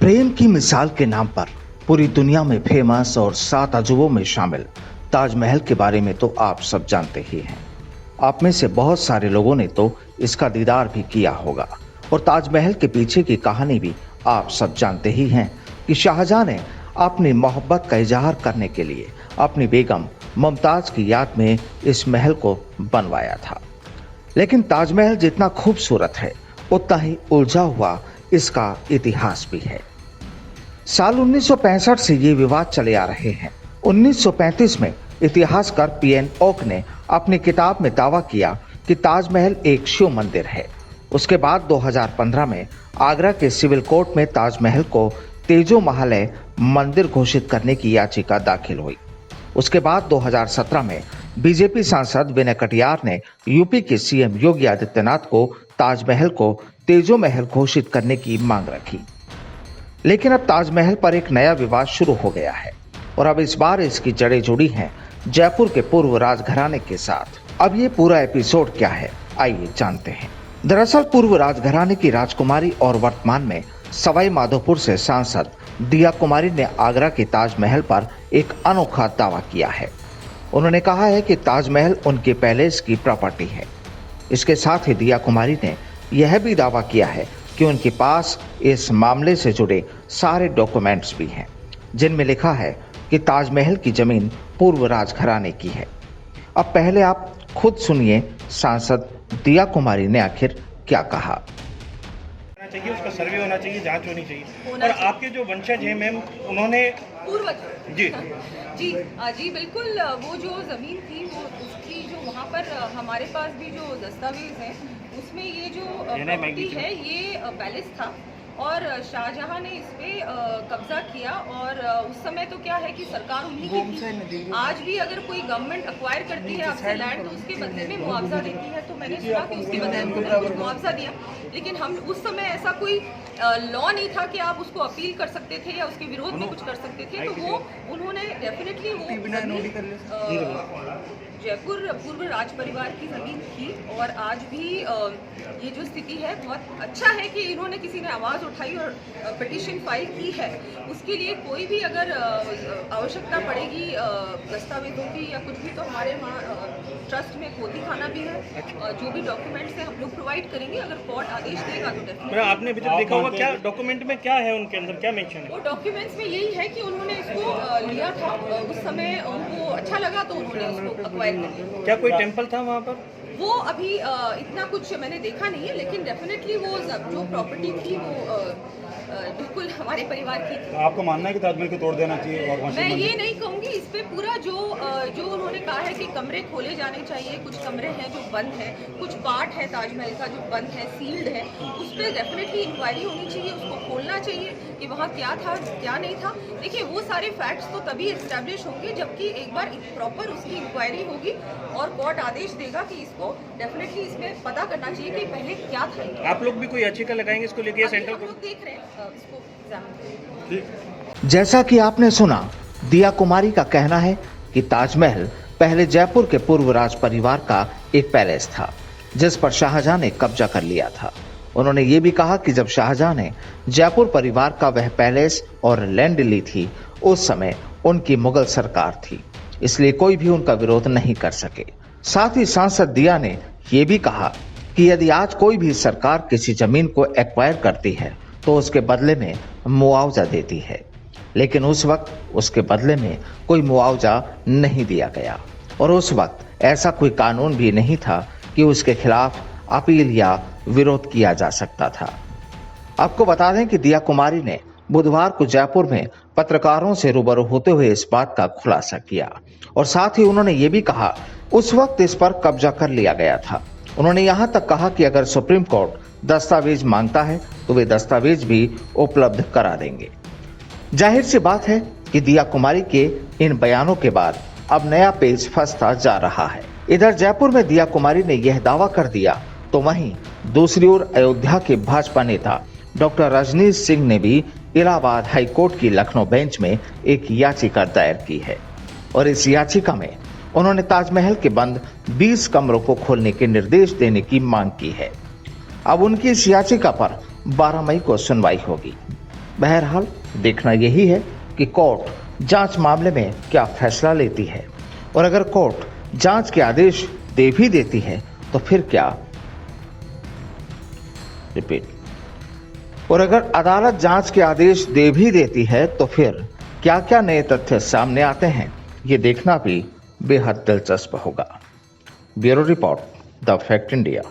प्रेम की मिसाल के नाम पर पूरी दुनिया में फेमस और 7 अजूबों में शामिल ताजमहल के बारे में तो आप सब जानते ही हैं। आप में से बहुत सारे लोगों ने तो इसका दीदार भी किया होगा और ताजमहल के पीछे की कहानी भी आप सब जानते ही हैं कि शाहजहां ने अपनी मोहब्बत का इजहार करने के लिए अपनी बेगम मुमताज की याद में इस महल को बनवाया था। लेकिन ताजमहल जितना खूबसूरत है उतना ही उलझा हुआ इसका इतिहास भी है। साल 1965 से ये विवाद चले आ रहे हैं। 1935 में इतिहासकार पीएन ओक ने अपनी किताब में दावा किया कि ताजमहल एक शिव मंदिर है। उसके बाद 2015 में आगरा के सिविल कोर्ट में ताजमहल को तेजो महालय मंदिर घोषित करने की याचिका दाखिल हुई। उसके बाद 2017 में बीजेपी सांसद विनय कटियार ने यूपी के सीएम योगी आदित्यनाथ को ताजमहल को तेजो महल घोषित करने की मांग रखी। लेकिन अब ताजमहल पर एक नया विवाद शुरू हो गया है और अब इस बार इसकी जड़ें जुड़ी हैं जयपुर के पूर्व राजघराने के साथ। अब ये पूरा एपिसोड क्या है, आइए जानते हैं। दरअसल पूर्व राजघराने की राजकुमारी और वर्तमान में सवाई माधोपुर से सांसद दिया कुमारी ने आगरा के ताजमहल पर एक अनोखा दावा किया है। उन्होंने कहा है कि ताजमहल उनके पैलेस की प्रॉपर्टी है। इसके साथ ही दिया कुमारी ने यह भी दावा किया है कि उनके पास इस मामले से जुड़े सारे डॉक्यूमेंट्स भी हैं, जिनमें लिखा है कि ताजमहल की जमीन पूर्व राजघराने की है। अब पहले आप खुद सुनिए सांसद दिया कुमारी ने आखिर क्या कहा। चाहिए, उसका सर्वे होना चाहिए, जांच होनी चाहिए। और आपके जो वंशज हैं मैम, उन्होंने पूर्वज जी जी बिल्कुल, वो जो ज़मीन थी वो उसकी जो वहाँ पर हमारे पास भी जो दस्तावेज हैं उसमें ये जो प्रॉपर्टी है ये पैलेस था और शाहजहां ने इस पे कब्जा किया। और उस समय तो क्या है कि सरकार उन्हीं की थी। आज भी अगर कोई गवर्नमेंट अक्वायर करती है आपसे लैंड तो उसके बदले में मुआवजा देती है। तो मैंने सुना कि उसके बदले में कुछ मुआवजा दिया, लेकिन हम उस समय ऐसा कोई लॉ नहीं था कि आप उसको अपील कर सकते थे या उसके विरोध में कुछ कर सकते थे। तो वो उन्होंने डेफिनेटली वो जयपुर पूर्व राज परिवार की जमीन थी। और आज भी ये जो स्थिति है बहुत अच्छा है कि इन्होंने किसी ने आवाज़ उठाई और पिटीशन फाइल की है। उसके लिए कोई भी अगर आवश्यकता पड़ेगी दस्तावेजों की या कुछ भी, तो हमारे वहाँ ट्रस्ट में खोदी खाना भी है। जो भी डॉक्यूमेंट्स हैं हम लोग प्रोवाइड करेंगे। अगर कोर्ट आदेश देगा तो डेफिनेटली। आपने अभी तक देखा होगा, क्या डॉक्यूमेंट में क्या है, उनके अंदर क्या मेंशन है? वो डॉक्यूमेंट्स में यही है कि उन्होंने इसको लिया था, उस समय उनको अच्छा लगा तो उन्होंने उसको अक्वायर कर लिया। क्या कोई टेम्पल था वहाँ पर? वो अभी इतना कुछ मैंने देखा नहीं है, लेकिन डेफिनेटली वो जो प्रॉपर्टी थी वो बिल्कुल हमारे परिवार की थी। आपको मानना है कि ताजमहल को तोड़ देना चाहिए? और मैं ये नहीं कहूँगी। इस पे पूरा जो उन्होंने कहा है कि कमरे खोले जाने चाहिए, कुछ कमरे हैं जो बंद हैं, कुछ पार्ट है ताजमहल का जो बंद है, सील्ड है, उस पर डेफिनेटली इंक्वायरी होनी चाहिए, उसको खोलना चाहिए कि वहाँ क्या था क्या नहीं था। देखिए वो सारे फैक्ट्स तो तभी एस्टैब्लिश होंगे जबकि एक बार प्रॉपर उसकी इंक्वायरी होगी और कोर्ट आदेश देगा कि इसको डेफिनेटली इसमें पता करना चाहिए कि पहले क्या था। आप लोग भी कोई याचिका लगाएंगे इसको लेके? सेंट्रल कोर्ट देख रहे हैं इसको एग्जामिन। जैसा कि आपने सुना, दिया कुमारी का कहना है कि ताजमहल पहले जयपुर के पूर्व राज परिवार का एक पैलेस था जिस पर शाहजहां ने कब्जा कर लिया था। उन्होंने ये भी कहा कि जब शाहजहां ने जयपुर परिवार का वह पैलेस और लैंड ली थी उस समय उनकी मुगल सरकार थी, इसलिए कोई भी उनका विरोध नहीं कर सके। साथ ही सांसद दिया ने यह भी कहा कि यदि आज कोई भी सरकार किसी जमीन को एक्वायर करती है तो उसके बदले में मुआवजा देती है, लेकिन उस वक्त उसके बदले में कोई मुआवजा नहीं दिया गया और उस वक्त ऐसा कोई कानून भी नहीं था कि उसके खिलाफ अपील या विरोध किया जा सकता था। आपको बता दें कि दिया कुमारी ने बुधवार को जयपुर में पत्रकारों से रूबरू होते हुए इस बात का खुलासा किया और साथ ही उन्होंने ये भी कहा उस वक्त इस पर कब्जा कर लिया गया था। उन्होंने यहाँ तक कहा कि अगर सुप्रीम कोर्ट दस्तावेज मांगता है तो वे दस्तावेज भी उपलब्ध करा देंगे। जाहिर सी बात है कि दिया कुमारी के इन बयानों के बाद अब नया पेज फंसता जा रहा है। इधर जयपुर में दिया कुमारी ने यह दावा कर दिया तो वहीं दूसरी ओर अयोध्या के भाजपा नेता डॉक्टर रजनीश सिंह ने भी इलाहाबाद हाई कोर्ट की लखनऊ बेंच में एक याचिका दायर की है और इस याचिका में उन्होंने ताजमहल के बंद 20 कमरों को खोलने के निर्देश देने की मांग की है। अब उनकी इस याचिका पर 12 मई को सुनवाई होगी। बहरहाल देखना यही है कि कोर्ट जांच मामले में क्या फैसला लेती है, और अगर कोर्ट जांच के आदेश दे भी देती है तो फिर क्या, और अगर अदालत जांच के आदेश दे भी देती है तो फिर क्या क्या नए तथ्य सामने आते हैं, ये देखना भी बेहद दिलचस्प होगा। Bureau report, the fact India.